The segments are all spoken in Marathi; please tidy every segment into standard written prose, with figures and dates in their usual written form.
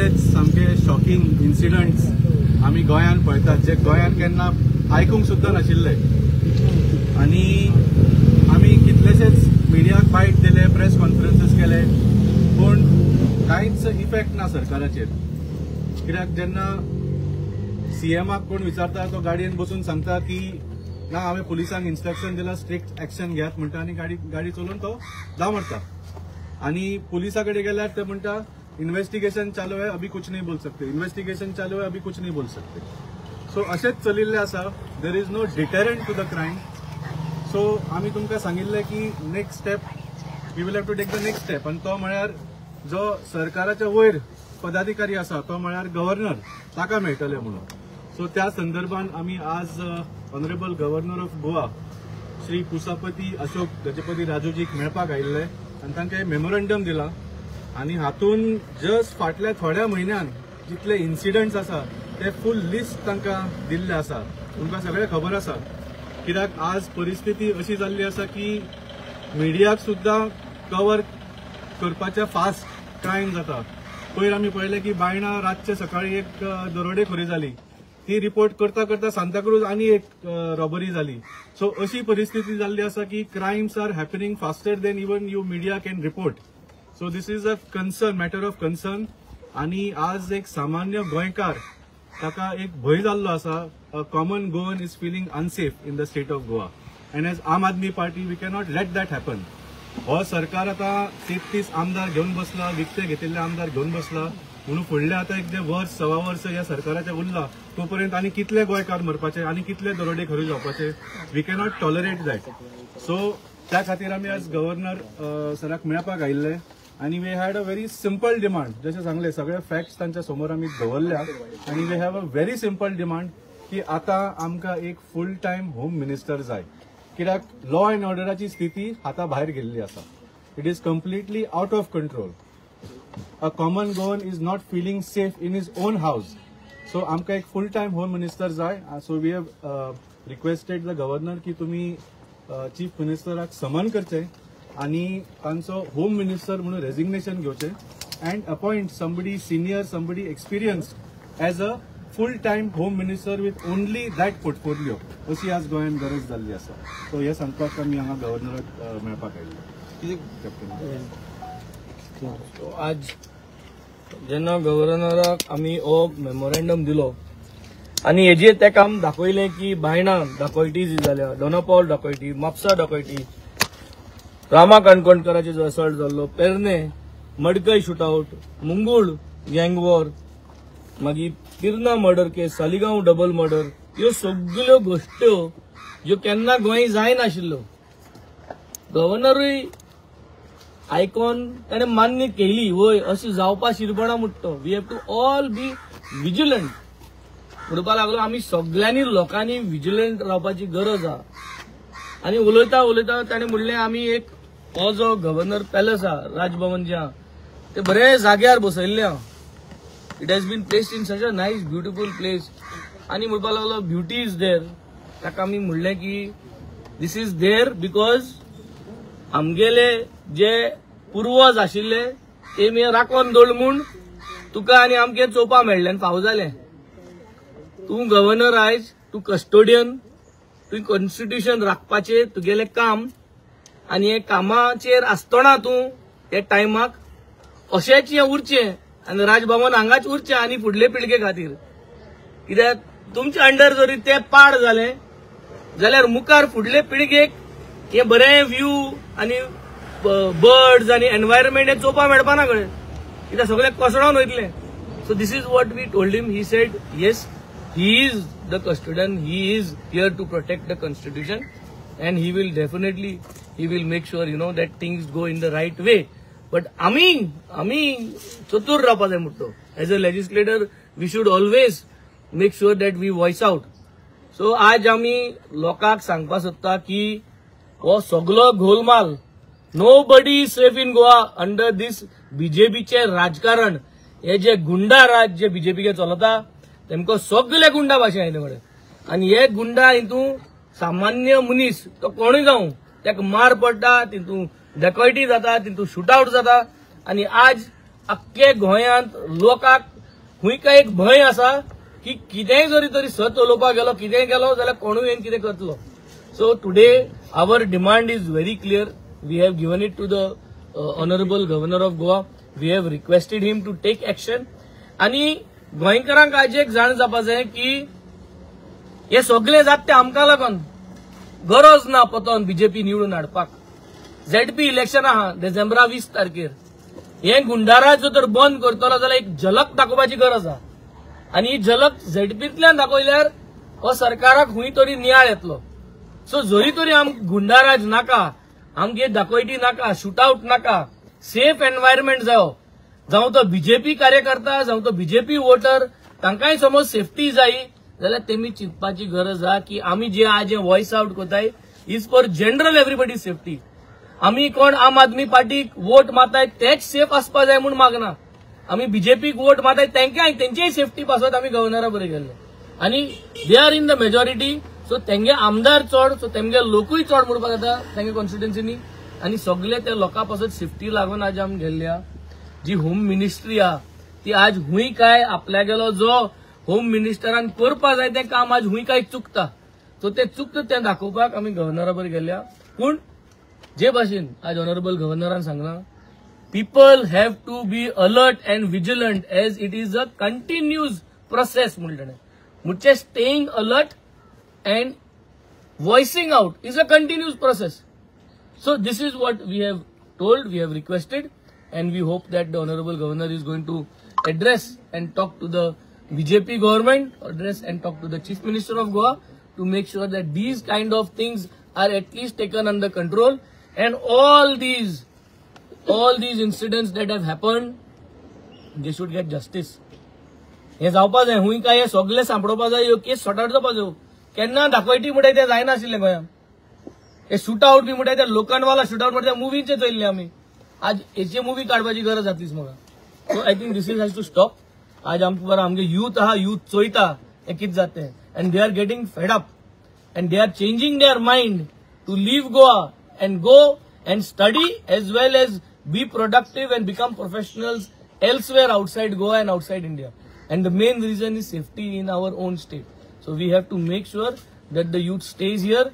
कितलेच सामके शॉकिंग इन्सिडंट्स आमी गोंयान पळयतात जे गोंयान केन्ना आयकूंक सुद्दां नाशिल्ले आनी आमी कितलेशेच मिडियाक बायट दिले प्रेस कॉन्फरन्सीस केले पूण कांयच इफेक्ट ना सरकाराचेर कित्याक जेन्ना सीएमाक कोण विचारता तो गाडयेन बसून सांगता की ना हांवें पुलिसांक इन्स्ट्रक्शन दिला स्ट्रिक्ट एक्शन घेयात म्हणटा आनी गाडी चलोवन तो दामडटा आनी पुलिसा कडेन गेल्यार ते म्हणटा इन्वेस्टिगेशन चालू है अभी कुछ नहीं बोल सकते इन्वेस्टिगेशन चालू है अभी कुछ नहीं बोल सकते सो अशेंच चलिल्ले आसा there is no deterrent to the crime so आमी तुमकां सांगिल्ले की next step we will have to take the next step आनी तो म्हळ्यार जो सरकाराच्या वयर पदाधिकारी आसा तो म्हळ्यार गव्हर्नर ताका मेळटले म्हणून सो त्या संदर्भान आमी आज honourable governor of Goa Shri Kusapati Ashok Gajapati राजूजीक मेळपाक आयिल्ले आनी तांकां मेमोरंडम दिला आनी हातून जस्ट फाटल्या थोड्या म्हयन्यान जितले इन्सिडंट्स आसा ते फूल लिस्ट तांकां दिल्ले आसा तुमकां सगळें खबर आसा कित्याक आज परिस्थिती अशी जाल्ली आसा की मिडियाक सुद्दां कवर करपाचें फास्ट क्रायम जाता पयर आमी पळयलें की बायणां रातचे सकाळी एक दरोडेखोरी जाली ती रिपोर्ट करता करता सांताक्रूज आनी एक रॉबरी जाली सो अशी परिस्थिती जाल्ली आसा की crimes are happening faster than even you media can report so this is a concern matter of concern आनी आज एक सामान्य गोंयकार ताका एक भंय जाल्लो आसा a common Goan is feeling unsafe in the state of Goa and as Aam Aadmi Party we cannot let that happen हो सरकार आता 33 आमदार घेवन बसला विकते घेतिल्ले आमदार घेवन बसला म्हणून फुडले आता एक जे वर्स सवा वर्स ह्या सरकाराचे उरला तोपर्यंत आनी कितले गोंयकार मरपाचे आनी कितले दरोडेखोरी जावपाचे we cannot tolerate that so त्या खातीर आमी आज गव्हर्नर सराक मेळपाक आयिल्ले आनी we had a very simple demand जशें सांगले सगळे फॅक्ट्स तांच्या समोर आमी दवरल्या आनी we have a very simple demand की आता आमकां एक फूल टायम होम मिनिस्टर जाय कित्याक लॉ अँड ऑर्डराची स्थिती हाता भायर गेल्ली आसा it is completely out of control a common Goan is not feeling safe in his own house so आमकां एक फूल टायम होम मिनिस्टर जाय so we have requested the governor की तुमी चीफ मिनिस्टराक समन करचे आनी तांचो होम मिनिस्टर म्हणून रेजिग्नेशन घेवचे and appoint somebody senior somebody experienced as a full time home minister with only that portfolio अशी आज गोंयान गरज जाल्ली आसा सो हे सांगपाक आमी हांगा गव्हर्नराक मेळपाक आयिल्ले आज जेन्ना गव्हर्नराक आमी हो मेमोरंडम दिलो आनी हेजेर तेका आमी दाखयलें की बायणां दाखोयटी जाल्या दोनापावल दाखोयटी म्हापसा दाखोयटी रामा काणकोणकराचे जो असॉल्ट जाल्लो पेरने मडकय शूटआउट मुंगूळ गँग वॉर मागीर किर्ना मर्डर केस सालिगांव डबल मर्डर ह्यो सगळ्यो गोश्ट्यो ज्यो केन्ना गोंय जायनाशिल्ल्यो गव्हर्नरूय आयकॉन ताणें मान्य केली वय अशी जावपा शिरपणा म्हणटा we have to all be vigilant म्हणपा लागलो आमी सगळ्यांनी लोकांनी विजिलंट रावपाची गरज आहा आनी उलयता उलयता ताणें म्हणलें आमी एक हो जो गव्हर्नर पॅलस आहा राजभवन जे आहा ते बरे जाग्यार बसयल्ले आहा it has been placed in such a nice beautiful place आनी म्हणपा लागलो ब्युटी इज देर ताका आमी म्हणलें की दीस इज देर बिकॉज आमगेले जे पुर्वज आशिल्ले ते राखोन दवरले म्हूण तुका आनी आमगे चोवपा मेळ्ळें आनी फावो जालें तूं गव्हर्नर आयज तूं कस्टोडियन तुवें कॉन्स्टिट्यूशन राखपाचें तुगेलें काम आनी हे कामाचेर आसतना तूं हे टायमाक अशेंच हें उरचें आनी राजभवन हांगाच उरचें आनी फुडले पिळगे खातीर कित्याक तुमच्या अंडर जरी तें पाड जालें जाल्यार मुखार फुडले पिळगेक हे बरें व्यू आनी बर्ड्स आनी एनवायरमेंट हे चोवपा मेळपा ना कळ्ळें कित्याक सगळे कोसळोन वयतले so this is what we told him he said yes he is the custodian, he is here to protect the constitution and he will definitely make sure that things go in the right way but ami chatur रावपा जाय म्हणटो as a legislator we should always make sure that we voice out so आज आमी लोकांक सांगपा सोदता की हो सगळो घोलमाल nobody is safe in Goa under this BJP चे राजकारण हे जे गुंडा राज जे बीजेपी के चलता तेमको सगळे गुंडा भाशा आयले कडेन आनी हे गुंडा हितून सामान्य मनीस तो कोणूय जावं ताका मार पडटा तितून डकैती जाता तितून शूटआउट जाता आनी आज अख्खे गोंयांत लोकांक हुंय काय एक भंय आसा की कितेंय जरी तरी सत उलोवपाक गेलो कितेंय गेलो जाल्यार कोणूय येवन कितें करतलो. So today our demand is very clear. We have given it to the honourable governor of Goa. We have requested him to take action. आणि गोंयकारांक आज एक जाण जावपा जाय की हे सगळे जात ते आमकां लागून. गरज ना पोतोन बीजेपी निवडून हाडपाक. झेडपी इलेक्शन आहा डिसेंबरा 20 तारखेर. हे गुंडाराज जर बंद करतलो जाल्यार एक झलक दाखोवपाची गरज आहा. आणि ही झलक झेडपींतल्यान दाखयल्यार हो सरकाराक खंय तरी नियाळ येतलो. सो जरी तरी गुंडाराज नाका, आमगे दाखोयटी नाका, शूटआउट नाका, सेफ एनवायरमेंट जावं तो बीजेपी कार्यकर्ता जावं तो बीजेपी वोटर तांकांय समज सेफ्टी जाय जाल्यार तेमी चिंतपाची गरज आहा की आमी जे आज व्हॉइस आउट कोताय is for general everybody safety. आमी कोण आम आदमी पार्टीक वोट माताय तेच सेफ आसपा जाय म्हूण मागना. आमी बीजेपीक वोट माताय तेंच्याय सेफ्टी पासत आमी गव्हर्नरा बरें गेल्ले. आनी they are in the majority. So तेंगे आमदार चड, सो तेंगे लोकूय चड म्हणपाक येता तेंगे कॉन्स्टिट्युएन्सीनी. आनी सगळे ते लोकां पासत सेफ्टी लागून आज आमी गेल्ल्या. जी होम मिनिस्ट्री आहा ती आज हुंय काय आपल्यागेलो जो होम मिनिस्टरान करपा जाय तें काम आज हुंय काय चुकता. सो ते चुकता तें दाखोवपाक आमी गव्हर्नरा बरें गेल्ल्या. पूण जे भाशेन आज ऑनरेबल गव्हर्नरान सांगला people have to be alert and vigilant as it is a continuous process म्हणलें. म्हणजे staying alert and voicing out is a continuous process. So this is what we have told, we have requested, and we hope that the Honorable Governor is going to address and talk to the BJP government, address and talk to the Chief Minister of Goa to make sure that these kind of things are at least taken under control, and all these incidents that have happened, they should get justice. हे जावपा जाय. हुंय काय हे सगळे सांपडोवपा जाय. ह्यो केस सॉर्ट आउट जावपा जाय. केन्ना दाखोयटी म्हणटाय ते जायनाशिल्ले गोंयांत. हे शूटआउट बी म्हणटाय ते लोकांवाला शूटआउट म्हणटा मुवीचे चयल्ले आमी. आज हेची मुवी काडपाची गरज जातलीच म्हाका. So I think this is has to stop. आज आमगे यूथ आहा, यूथ चोयता हे कितें जाता and they are getting fed up and they are changing their mind to leave Goa and go and study as well as be productive and become professionals elsewhere outside Goa and outside India. And the main reason is safety in our own state. So we have to make sure that the youth stays here,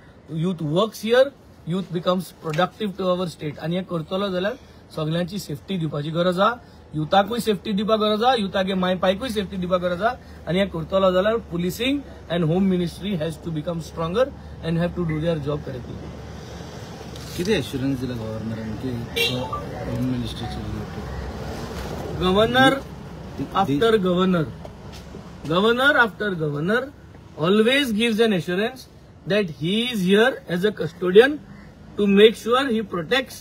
youth works here, youth becomes productive to our state. आणि हे करतलो जाल्यार सगळ्यांची सेफ्टी दिवपाची गरज आहा. युथाकूय सेफ्टी दिवपाक गरज आहा, युथागे माय पायकूय सेफ्टी दिवपाक गरज आहा. आणि हे करतलो जाल्यार policing and home ministry has to become stronger and have to do their job correctly. किती एश्युरन्स दिला गव्हर्नरान की होम मिनिस्ट्रीचे related? Governor after governor always gives an assurance that he is here as a custodian to make sure he protects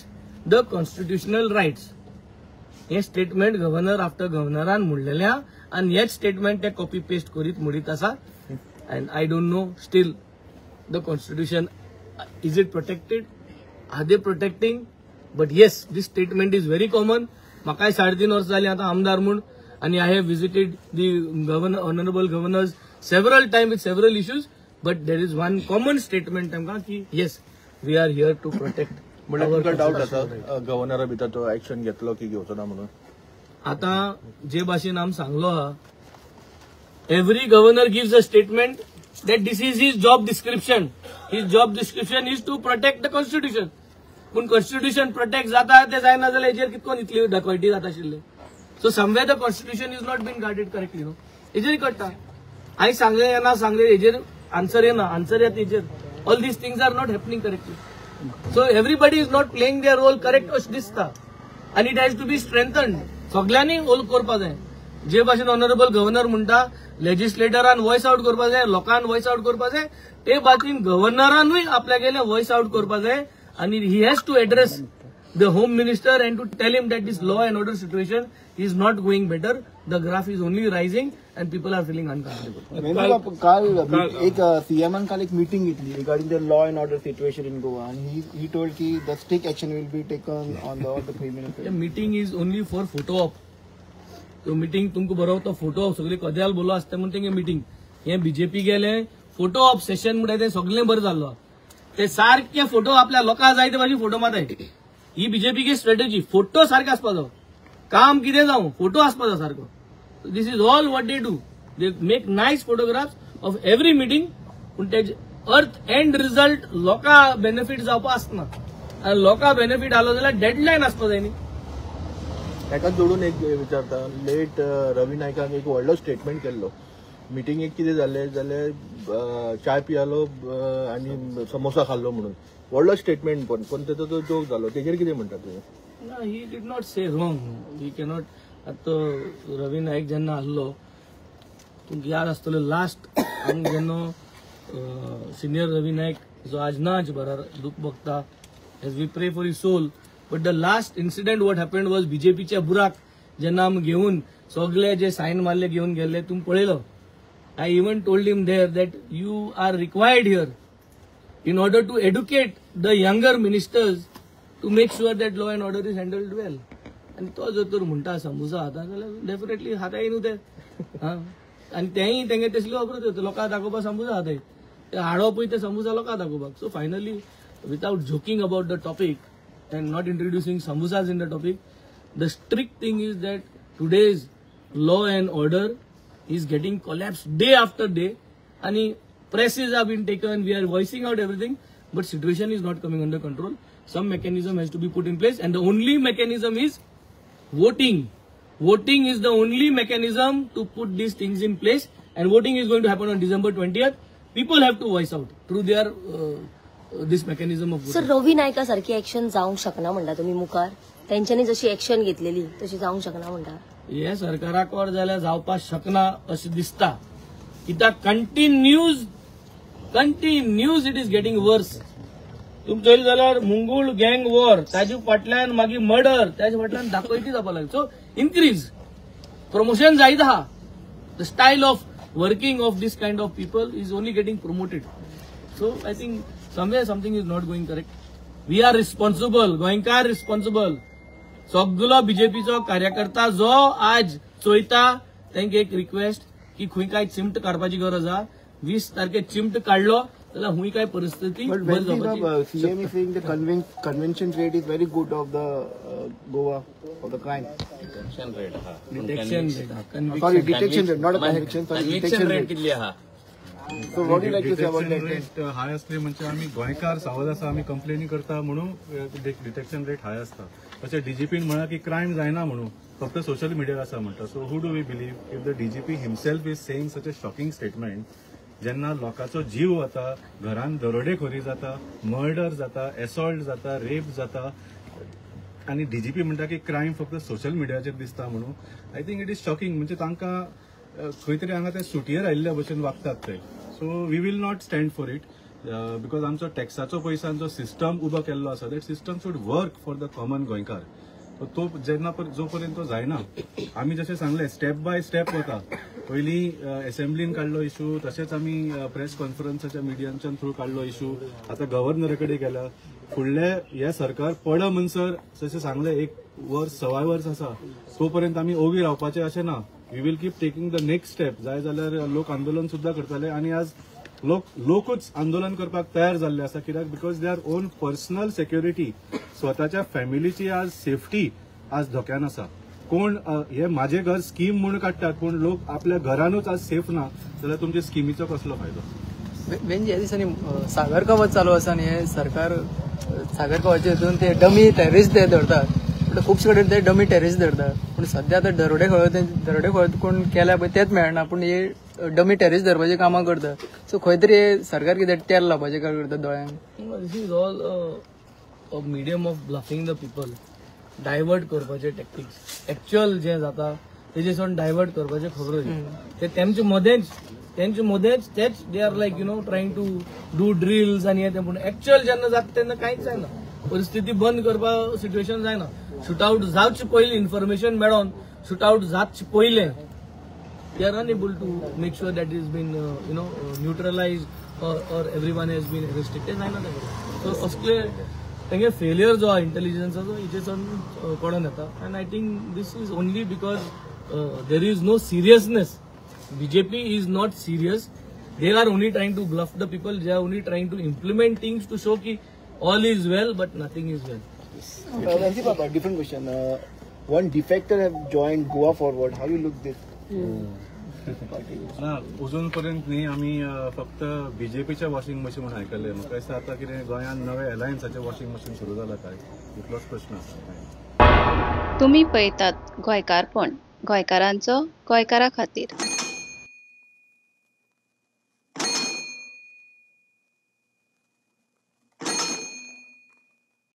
the constitutional rights. हे स्टेटमेंट गव्हर्नर आफ्टर गव्हर्नरान म्हणलेल्या आणि हेच स्टेटमेंट ते कॉपी पेस्ट करीत म्हणीत आसा. And I don't know still the constitution is it protected, are they protecting? But yes, this statement is very common. म्हाकाय 3.5 वर्ष जाली आता आमदार म्हणून, आणि I have visited the honourable governors several time with several issues. But there is one common statement तांकां की yes we are here to protect. म्हणजे डाऊट आसा गव्हर्नरा भितर तो ऍक्शन घेतलो की घेवचो ना म्हणून? आता जे भाशेन आमी सांगलो आहा, every governor gives a statement that this is his job description. His job description is to protect the constitution. पूण कॉन्स्टिट्यूशन प्रोटेक्ट जाता ते जायना जाल्यार हेजेर कितकोन इतली दाखोयटी जाता आशिल्ली. So somewhere the constitution is not been guarded correctly. No हेजेर कळटा. हांवें सांगलें येना सांगलें हेजेर आन्सर येना, आन्सर येता हेजेर. All these things are not happening correctly. So everybody is not playing their role correct अशें दिसता. आनी it has to be strengthened. सगळ्यांनी होल करपा जाय. जे भाशेन ऑनरेबल गव्हर्नर म्हणटा लेजिस्लेटरान व्हॉइस आउट करपा जाय, लोकांन व्हॉइस आउट करपा जाय, ते भाशेन गव्हर्नरानूय आपल्या गेले व्हॉइस आउट करपा जाय. And he has to address the home minister and to tell him that this law and order situation is not going better. The graph is only rising and people are feeling uncomfortable. काल एक सीएमन काल एक मीटिंग घेतली regarding the law and order situation in Goa आणि ही टोल्ड की the strict action will be taken on the criminal. The meeting is only for photo op. तो मीटिंग तुमको बरोबर तो फोटो ऑप सगळे कद्याल बोलो आसता म्हणून तेंगे मीटिंग हे बीजेपी गेले फोटो ऑप सेशन म्हणटा ते सगळे बरें जाल्लो. ते सारखे फोटो आपल्या लोकांक जाय ते भाशेन फोटो माताय. ही बीजेपी की स्ट्रॅटेजी. फोटो सारखे आसपा जाय. काम कितें जावं फोटो आसपा जाय सारको. This is all what they do. They make nice photographs of every meeting, पण त्याचे अर्थ एंड रिझल्ट लोका बेनिफीट जावपा आसना आनी लोका बेनिफीट आलो जाल्यार डेडलायन आसपा जाय न्ही. ताका जोडून एक विचारता, लेट रवी नायकान एक व्हडलो स्टेटमेंट केल्लो. मिटिंगेक कितें जालें जाल्यार चाय पियालो आनी समोसा खाल्लो म्हणून व्हडलो स्टेटमेंट पण तेचो जो जोक जालो तेजेर कितें म्हणटा तुवें? No, he did not say wrong. He cannot. आता रवी नाईक जेन्ना आसलो तुमकां याद आसतलें लास्ट आमी जेन्ना सिनियर रवी नाईक जो आज नाच बरा दुख भोगता, as we pray for his soul, but the last incident what happened was बीजेपीच्या बुराक जेन्ना आमी घेवन सगळे जे सायन मारले घेवन गेल्ले तुमी पळयलो. I even told him there that you are required here in order to educate the younger ministers to make sure that law and order is handled well. आणि तो जर तर म्हणटा समोसा खाता जाल्यार डेफिनेटली हाताय न्हू ते. आनी तेंय तेंगे तसली खबर होता लोकांक दाखोवपाक समोसा हाताय ते हाडो पळय ते समोसा लोकांक दाखोवपाक. So finally without joking about the topic and not introducing samosas in the topic, the strict thing is that today's law and order is getting collapsed day after day. And presses have been taken, we are voicing out everything, but situation is not coming under control. Some mechanism has to be put in place, and the only mechanism is voting. Voting is the only mechanism to put these things in place, and voting is going to happen on December 20th. People have to voice out through their this mechanism of voting. Sir Ravi नायका सारखी ऍक्शन जावंक शकना म्हणटा तुमी मुखार, तेंच्यांनी जशी ऍक्शन घेतलेली तशी जावंक शकना म्हणटा. हे सरकाराक वर जाल्यार जावपाक शकना अशें दिसता. कित्याक continues it is getting worse. तुमी चोयलें जाल्यार मुंगूळ गँग वॉर ताजे फाटल्यान मागीर मर्डर ताजे फाटल्यान दाखोयती जावपा लागली. सो इन्क्रीज प्रमोशन जायत आहा. The style of working of this kind of people is only getting promoted. So I think somewhere something is not going correct. We are responsible, गोंयकार रिस्पॉन्सिबल. सगलो बीजेपीचो कार्यकर्ता जो आज चोयता तांकां एक रिक्वेस्ट की खंय काय चिमट काडपाची गरज आहा. 20 तारखेक चिमट काडलो जाल्यार हुंय काय परिस्थिती But when CM is saying the convention rate is very good of the Goa of the crime. detection rate, Sorry, detection rate, not a conviction. Sorry, detection rate. कितली आहा? So what do you like to say about that? हाय असले म्हणजे आम्ही गोंयकार सावध आसा, आम्ही कंप्लेनी करता म्हणून डिटेक्शन रेट हाय असता. तशें डीजीपीन म्हणा की क्रायम जायना म्हणून फक्त सोशल मिडियार आसा म्हणटा. So who do we believe if the DGP himself is saying such a shocking statement. जेन्ना लोकांचो जीव वता, घरान दरोडेखोरी जाता, मर्डर जाता, एसॉल्ट जाता, रेप जाता, आणि डीजीपी म्हणटा की क्रायम फक्त सोशल मिडियाचेर दिसता म्हणून. I think it is shocking. म्हणजे तांकां खंय तरी हांगा ते सुटयेर आयिल्ल्या भशेन वागतात ते. So we will not stand for it because आमचो टॅक्साचो पयसांचो सिस्टम उबो केल्लो आसा. That system should work for the common गोंयकार. तो जेन्ना जो पर्यंत तो जायना, आमी जशें सांगलें स्टेप बाय स्टेप वता. पयलीं असेंब्लीन काडलो इशू, तशेंच आमी प्रेस कॉन्फरन्साच्या मिडियांच्या थ्रू काडलो इशू. आतां गव्हर्नरा कडेन गेला. फुडले हे सरकार पड म्हणसर जशें सांगलें 1 वर्स 2 वर्स आसा तो पर्यंत आमी ओगी रावपाचें अशें ना. We will keep taking the next step. जाय जाल्यार लोक आंदोलन सुद्दां करतले. आनी आज लोकूच आंदोलन करपाक तयार जाल्ले आसा. कित्याक because they our own personal security, स्वताच्या फॅमिलीची आज सेफ्टी आज धोक्यान आसा. कोण हे माझे घर स्कीम म्हणून काडटात, पूण लोक आपल्या घरानूच आज सेफ ना जाल्यार तुमच्या स्किमीचो कसलो फायदो? म्हणजे ह्या दिसांनी सागर कवच चालू आसा आनी हे सरकार सागर कवचाचे हितून ते डमी टेररिस्ट ते धरतात. खुबशे कडेन ते डमी टेररिस्ट धरतात. पूण सध्या आतां दरोडेखोर कोण केल्या पळय तेच मेळना, पूण हे डमी टेररिस्ट धरपाची कामां करतात. सो खंय तरी सरकार कितें टेर लावपाचें काम करता दोळ्यांक. This is all a medium of bluffing the people. Divert करपाचे टॅक्टिक्स. एक्च्युअल जे जाता तेजे सोडून डायवर्ट करपाचे खबरो ते तेंचे मदेंच तेच they are like trying to do drills आनी हे. पूण एक्च्युअल जेन्ना जाता तेन्ना कांयच जायना. परिस्थिती बंद करपा सिच्युएशन जायना. शूटआउट जावचे पयलीं इन्फॉर्मेशन मेळोन शूटआउट जावचे पयलें they are unable to make sure that is been neutralize or everyone has been arrested. ते जायना तेंगे. सो असले तेंगे फेलियर जो आहा इंटेलिजन्साचो हेचे सावन कळोन येता. And I think this is only because there is no seriousness. BJP is not serious. They are only trying to bluff the people. They are only trying to implement things to show की all is well but nothing is well. Papa, different question. One defector have joined Goa Forward. How you look this? ना अजून पर्यंत न्ही आमी फक्त बीजेपीच्या वॉशिंग मशीन म्हणून आयकले. म्हाका दिसता आतां कितें गोंयांत नवे अलायन्साचे वॉशिंग मशीन सुरू जाला काय, इतलोच प्रश्न आसा. तुम्ही पळयतात गोंयकारपण, गोंयकारांचो गोंयकारा खातीर.